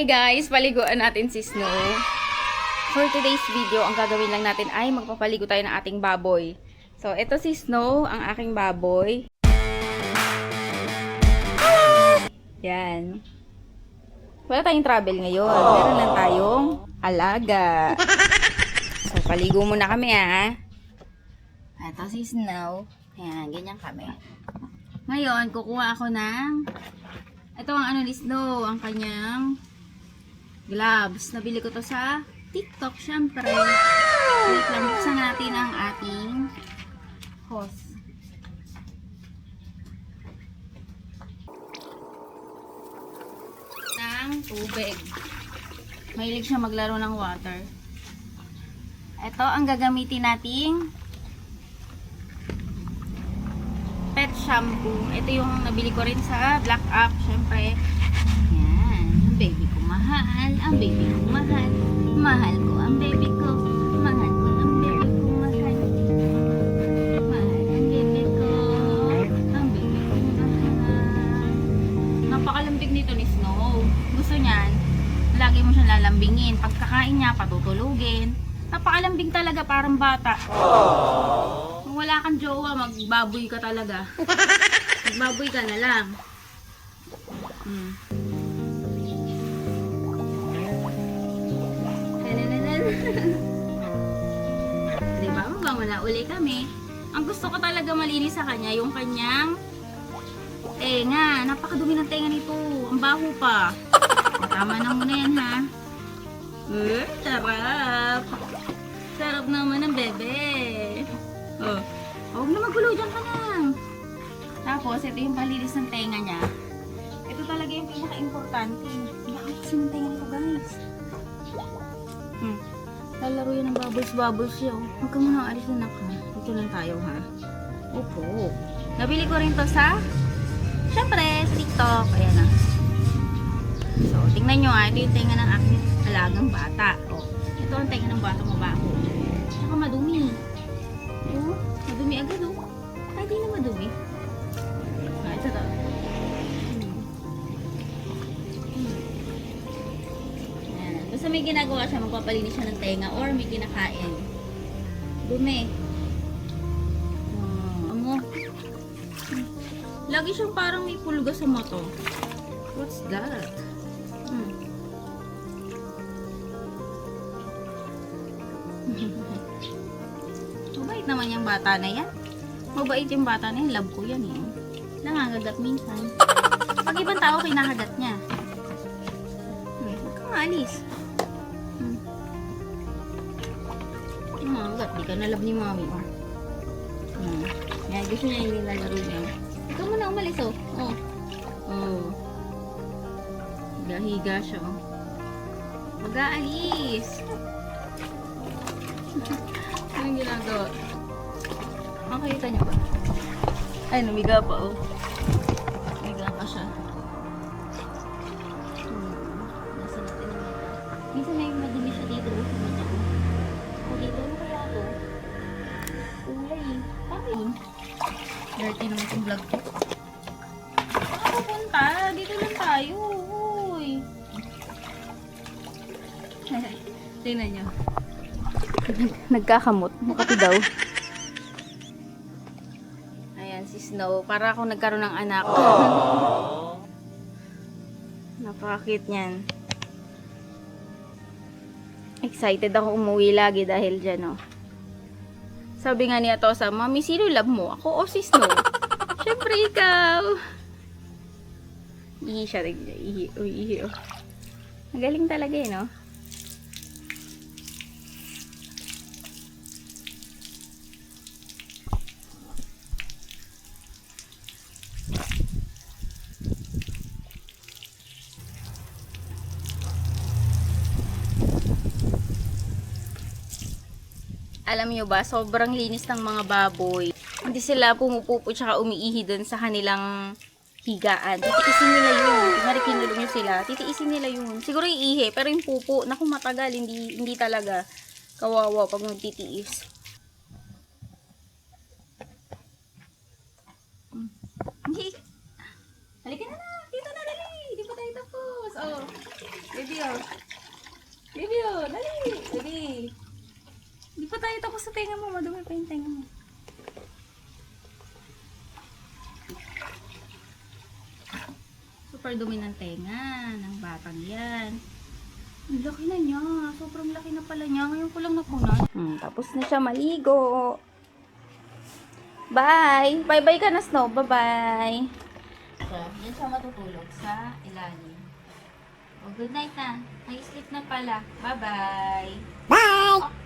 Hi guys! Paliguan natin si Snow. For today's video, ang gagawin lang natin ay magpapaligo tayo ng ating baboy. So, ito si Snow, ang aking baboy. Yan. Wala tayong travel ngayon. Meron lang tayong alaga. So, paligo muna kami Ito si Snow. Ayan, ganyan kami. Ngayon, kukuha ako ng ito ang ano ni Snow, ang kanyang gloves. Nabili ko to sa TikTok, syempre. Wait lang, buksan natin ang ating hose. Ng tubig. Mahilig siya maglaro ng water. Ito ang gagamitin nating pet shampoo. Ito yung nabili ko rin sa Black App, syempre. Yan, ang baby ko mahal. Ang baby ko mahal. Mahal ko ang baby ko. Mahal ko ang baby ko mahal. Mahal ang baby ko. Ang baby ko mahal. Napakalambing nito ni Snow. Gusto niyan, lagi mo siyang lalambingin. Pagkakain niya, patutulugin. Napakalambing talaga, parang bata. Kung wala kang jowa, magbaboy ka talaga. Magbaboy ka na lang. Diba? Mabango na uli kami. Ang gusto ko talaga malinis sa kanya, yung kanyang tenga. Napakadumi ng tenga nito. Ang baho pa. Tama na muna yan, ha? Sarap. Sarap naman ng bebe. Huwag na magulo, dyan ka lang. Tapos, ito yung palinis ng tenga niya. Ito talaga yung pinaka-importante. Bakit kasi ng tenga nito, guys? Lalaro yan ng bubbles-bubbles siya. Huwag ka muna alis na ka. Dito lang tayo, ha? Opo. Nabili ko rin to sa syempre, sa TikTok. Ayan na. So, tingnan nyo ito yung tenga ng aking alagang bata. Ito ang tenga ng bata mabaho. Saka madumi. Madumi agad, Ay, di na madumi. Ito to. Ayan. Basta may ginagawa siya, magpapalinis siya ng tenga or may kinakain. Dumi. Amo. Lagi siyang parang may pulga sa mata. What's that? Mabait naman yung bata na yan. Mabait yung bata na yan. Love ko yan Nangangagat minsan. Pag ibang tao, kinakagat niya. Huwag kang alis. Nangangagat. Di ka na love ni mami. Yan, gusto niya yung nilalaro niya. Ikaw muna umalis, Higa-higa siya, Mag-aalis. Anong ginagawa? Makikita niyo ba? Ay, numiga pa, Numiga pa siya. Nasa natin yung mata. Minsan may madumi siya dito, sa mata ko. Dito, ano kaya ito? Kulay, Paano yun? Dirty naman itong vlog ko. Saan pupunta? Dito lang tayo, Tingnan niyo. Nagkakamot. Makati daw. Ayan, si Snow. Para akong nagkaroon ng anak. Napaka-cute niyan. Excited ako umuwi lagi dahil dyan, Sabi nga niya to sa, Mami, sino love mo? Ako o si Snow? Siyempre ikaw. Ihi siya. Ihi. Magaling talaga Alam niyo ba, sobrang linis ng mga baboy. Hindi sila pumupupo tsaka umiihi dun sa kanilang higaan. Titiisin nila yun. Kunwari kinulong nyo sila, titiisin nila yun. Siguro iihi, pero yung pupo, naku matagal, hindi talaga. Kawawa pag magtitiis. Halika na, dito na dali. Hindi pa tayo tapos. Baby, oh. Baby, oh. Dali. Baby. Hindi pa tayo tapos sa tenga mo. Madumi pa yung tenga mo. Super dumi ng tenga ng batang yan. Ang laki na niya. Sobrang laki na pala niya. Ngayon ko lang napunan. Tapos na siya maligo. Bye! Bye-bye ka na, Snow. Bye-bye! Yan siya matutulog sa ilalim. Oh, good night na. Nag-sleep na pala. Bye-bye! Bye!